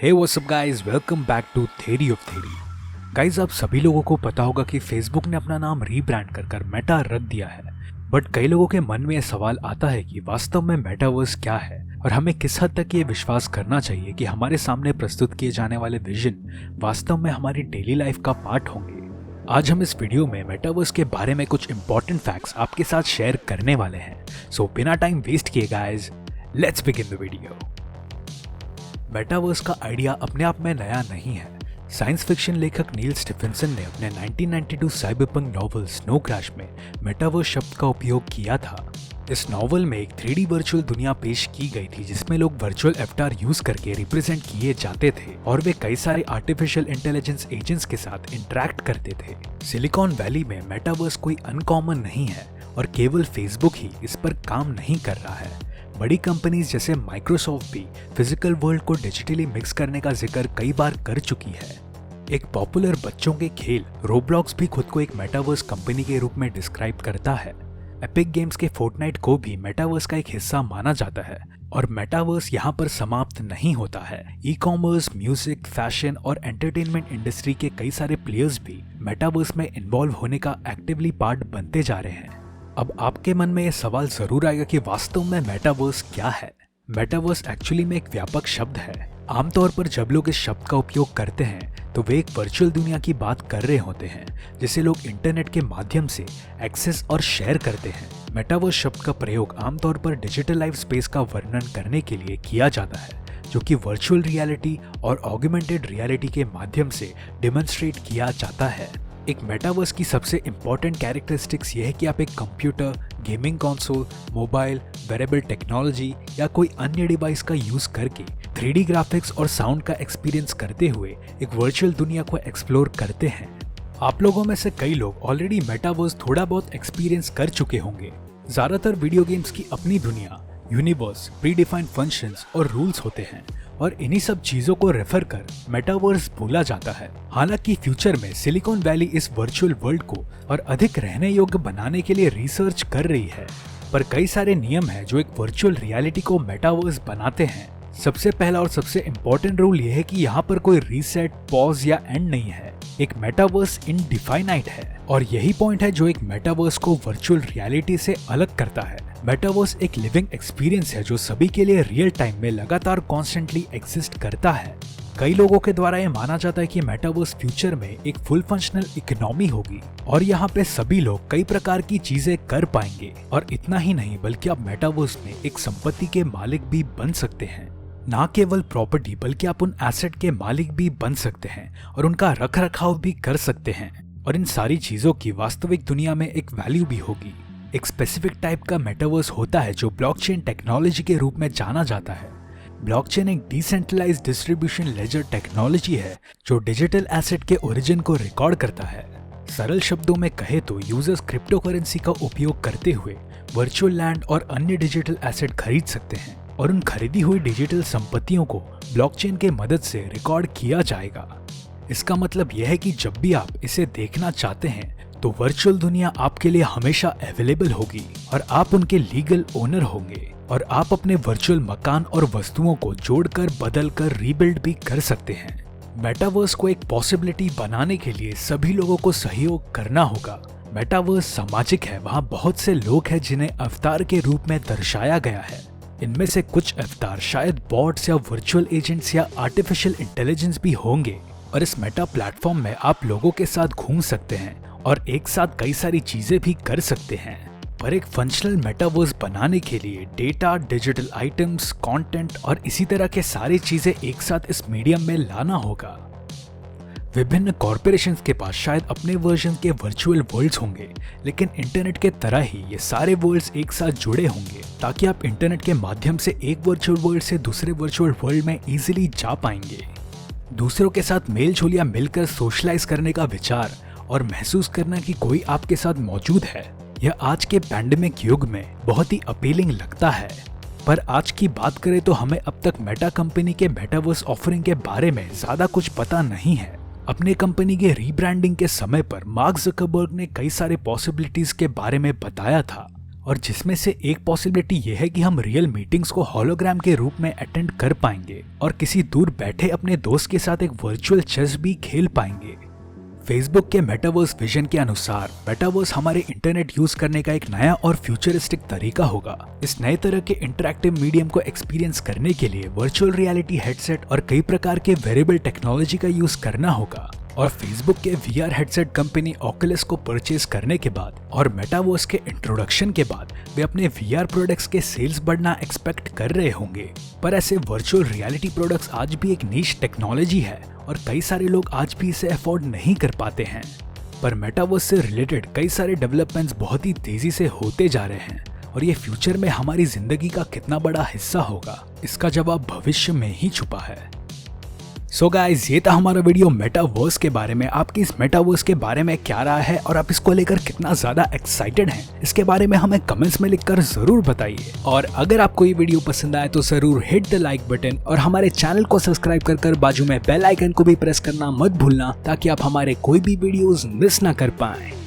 Hey what's up guys, welcome back to theory of theory. Guys, आप सभी लोगों को पता होगा कि फेसबुक ने अपना नाम रीब्रांड कर मेटा रख दिया है। बट कई लोगों के मन में यह सवाल आता है कि वास्तव में मेटावर्स क्या है और हमें किस हद तक ये विश्वास करना चाहिए कि हमारे सामने प्रस्तुत किए जाने वाले विजन वास्तव में हमारी डेली लाइफ का पार्ट होंगे। आज हम इस वीडियो में मेटावर्स के बारे में कुछ इंपॉर्टेंट फैक्ट्स आपके साथ शेयर करने वाले हैं। सो बिना टाइम वेस्ट किए guys, let's begin the video. Metaverse का आइडिया अपने आप में नया नहीं है। साइंस फिक्शन लेखक नील स्टीफेंसन ने अपने 1992 साइबरपंक नॉवल स्नो क्रैश में मेटावर्स शब्द का उपयोग किया था। इस नॉवल में एक 3D वर्चुअल दुनिया पेश की गई थी जिसमें लोग वर्चुअल अवतार यूज करके रिप्रेजेंट किए जाते थे और वे कई सारे आर्टिफिशियल इंटेलिजेंस एजेंट्स के साथ इंटरेक्ट करते थे। सिलिकॉन वैली में मेटावर्स कोई अनकॉमन नहीं है और केवल फेसबुक ही इस पर काम नहीं कर रहा है। बड़ी कंपनीज जैसे माइक्रोसॉफ्ट भी फिजिकल वर्ल्ड को डिजिटली मिक्स करने का जिक्र कई बार कर चुकी है। एक पॉपुलर बच्चों के खेल रोब्लॉक्स भी खुद को एक मेटावर्स कंपनी के रूप में डिस्क्राइब करता है। एपिक गेम्स के फोर्टनाइट को भी मेटावर्स का एक हिस्सा माना जाता है। और मेटावर्स यहाँ पर समाप्त नहीं होता है। ई कॉमर्स, म्यूजिक, फैशन और एंटरटेनमेंट इंडस्ट्री के कई सारे प्लेयर्स भी मेटावर्स में इन्वॉल्व होने का एक्टिवली पार्ट बनते जा रहे हैं। अब आपके मन में यह सवाल जरूर आएगा कि वास्तव में मेटावर्स क्या है। मेटावर्स एक्चुअली में एक व्यापक शब्द है। आमतौर पर जब लोग इस शब्द का उपयोग करते हैं तो वे एक वर्चुअल दुनिया की बात कर रहे होते हैं जिसे लोग इंटरनेट के माध्यम से एक्सेस और शेयर करते हैं। मेटावर्स शब्द का प्रयोग आमतौर पर डिजिटल लाइफ स्पेस का वर्णन करने के लिए किया जाता है जो कि वर्चुअल रियलिटी और ऑगमेंटेड रियलिटी के माध्यम से डेमोन्स्ट्रेट किया जाता है। एक मेटावर्स की सबसे इंपॉर्टेंट कैरेक्टरिस्टिक्स यह है कि आप एक computer, gaming console, mobile, wearable technology या कोई अन्य डिवाइस का यूज करके 3D ग्राफिक्स और साउंड का एक्सपीरियंस करते हुए एक वर्चुअल दुनिया को एक्सप्लोर करते हैं। आप लोगों में से कई लोग ऑलरेडी मेटावर्स थोड़ा बहुत एक्सपीरियंस कर चुके होंगे। ज्यादातर वीडियो गेम्स की अपनी दुनिया, यूनिवर्स, प्री डिफाइंड फंक्शंस और रूल्स होते हैं और इन्हीं सब चीजों को रेफर कर मेटावर्स बोला जाता है। हालांकि फ्यूचर में सिलिकॉन वैली इस वर्चुअल वर्ल्ड को और अधिक रहने योग्य बनाने के लिए रिसर्च कर रही है, पर कई सारे नियम हैं जो एक वर्चुअल रियलिटी को मेटावर्स बनाते हैं। सबसे पहला और सबसे इम्पोर्टेंट रूल यह है कि यहाँ पर कोई रीसेट, पॉज या एंड नहीं है। एक मेटावर्स इनडिफाइनाइट है और यही पॉइंट है जो एक मेटावर्स को वर्चुअल रियलिटी से अलग करता है। मेटावर्स एक लिविंग एक्सपीरियंस है जो सभी के लिए रियल टाइम में लगातार कॉन्स्टेंटली एग्जिस्ट करता है। कई लोगों के द्वारा ये माना जाता है कि मेटावर्स फ्यूचर में एक फुल फंक्शनल इकोनॉमी होगी और यहाँ पे सभी लोग कई प्रकार की चीजें कर पाएंगे। और इतना ही नहीं बल्कि आप मेटावर्स में एक संपत्ति के मालिक भी बन सकते हैं। ना केवल प्रॉपर्टी बल्कि आप उन एसेट के मालिक भी बन सकते हैं और उनका रख रखाव भी कर सकते हैं। और इन सारी चीजों की वास्तविक दुनिया में एक वैल्यू भी होगी। एक स्पेसिफिक टाइप का मेटावर्स होता है जो ब्लॉकचेन टेक्नोलॉजी के रूप में जाना जाता है। ब्लॉकचेन एक डिसेंट्रलाइज्ड डिस्ट्रीब्यूशन लेजर टेक्नोलॉजी है जो डिजिटल एसेट के ओरिजिन को रिकॉर्ड करता है। सरल शब्दों में कहे तो यूजर्स क्रिप्टो करेंसी का उपयोग करते हुए वर्चुअल लैंड और अन्य डिजिटल एसेट खरीद सकते हैं और उन खरीदी हुई डिजिटल संपत्तियों को ब्लॉकचेन के मदद से रिकॉर्ड किया जाएगा। इसका मतलब यह है कि जब भी आप इसे देखना चाहते हैं तो वर्चुअल दुनिया आपके लिए हमेशा अवेलेबल होगी और आप उनके लीगल ओनर होंगे और आप अपने वर्चुअल मकान और वस्तुओं को जोड़कर, बदलकर रीबिल्ड भी कर सकते हैं। मेटावर्स को एक पॉसिबिलिटी बनाने के लिए सभी लोगों को सहयोग करना होगा। मेटावर्स सामाजिक है, वहाँ बहुत से लोग हैं जिन्हें अवतार के रूप में दर्शाया गया है। इनमें से कुछ अवतार शायद बॉट्स या वर्चुअल एजेंट्स या आर्टिफिशियल इंटेलिजेंस भी होंगे और इस मेटा प्लेटफॉर्म में आप लोगों के साथ घूम सकते हैं और एक साथ कई सारी चीजें भी कर सकते हैं। पर एक फंक्शनल मेटावर्स बनाने के लिए डेटा, डिजिटल आइटम्स, कंटेंट और इसी तरह के सारी चीजें एक साथ इस मीडियम में लाना होगा। विभिन्न कॉर्पोरेशंस के पास शायद अपने वर्जन के वर्चुअल वर्ल्ड्स होंगे, लेकिन इंटरनेट के तरह ही ये सारे वर्ल्ड्स एक साथ जुड़े होंगे ताकि आप इंटरनेट के माध्यम से एक वर्चुअल वर्ल्ड से दूसरे वर्चुअल वर्ल्ड में इजीली जा पाएंगे। दूसरों के साथ मेल जोल या मिलकर सोशलाइज करने का विचार और महसूस करना कि कोई आपके साथ मौजूद है, यह आज के पैंडेमिक युग में बहुत ही अपीलिंग लगता है। पर आज की बात करें तो हमें अब तक मेटा कंपनी के मेटावर्स ऑफरिंग के बारे में ज्यादा कुछ पता नहीं है। अपने कंपनी के रीब्रांडिंग के समय पर मार्क ज़करबर्ग ने कई सारे पॉसिबिलिटीज के बारे में बताया था और जिसमें से एक पॉसिबिलिटी ये है कि हम रियल मीटिंग्स को होलोग्राम के रूप में अटेंड कर पाएंगे और किसी दूर बैठे अपने दोस्त के साथ एक वर्चुअल चेस भी खेल पाएंगे। फेसबुक के मेटावर्स विजन के अनुसार मेटावर्स हमारे इंटरनेट यूज करने का एक नया और फ्यूचरिस्टिक तरीका होगा। इस नए तरह के इंटरैक्टिव मीडियम को एक्सपीरियंस करने के लिए वर्चुअल रियलिटी हेडसेट और कई प्रकार के वेरिएबल टेक्नोलॉजी का यूज करना होगा। और फेसबुक के VR हेडसेट कंपनी ओकुलस को परचेज करने के बाद और मेटावर्स के इंट्रोडक्शन के बाद वे अपने VR प्रोडक्ट्स के सेल्स बढ़ना एक्सपेक्ट कर रहे होंगे। पर ऐसे वर्चुअल रियलिटी प्रोडक्ट्स आज भी एक नीश टेक्नोलॉजी है और कई सारे लोग आज भी इसे अफोर्ड नहीं कर पाते हैं। पर मेटावर्स से रिलेटेड कई सारे डेवलपमेंट्स बहुत ही तेजी से होते जा रहे हैं और ये फ्यूचर में हमारी जिंदगी का कितना बड़ा हिस्सा होगा, इसका जवाब भविष्य में ही छुपा है। सो गाइस, ये था हमारा वीडियो मेटावर्स के बारे में। आपकी इस मेटावर्स के बारे में क्या राय है और आप इसको लेकर कितना ज्यादा एक्साइटेड हैं, इसके बारे में हमें कमेंट्स में लिखकर जरूर बताइए। और अगर आपको ये वीडियो पसंद आए तो जरूर हिट द लाइक बटन और हमारे चैनल को सब्सक्राइब कर बाजू में बेल आइकन को भी प्रेस करना मत भूलना, ताकि आप हमारे कोई भी वीडियोस मिस ना कर पाएं।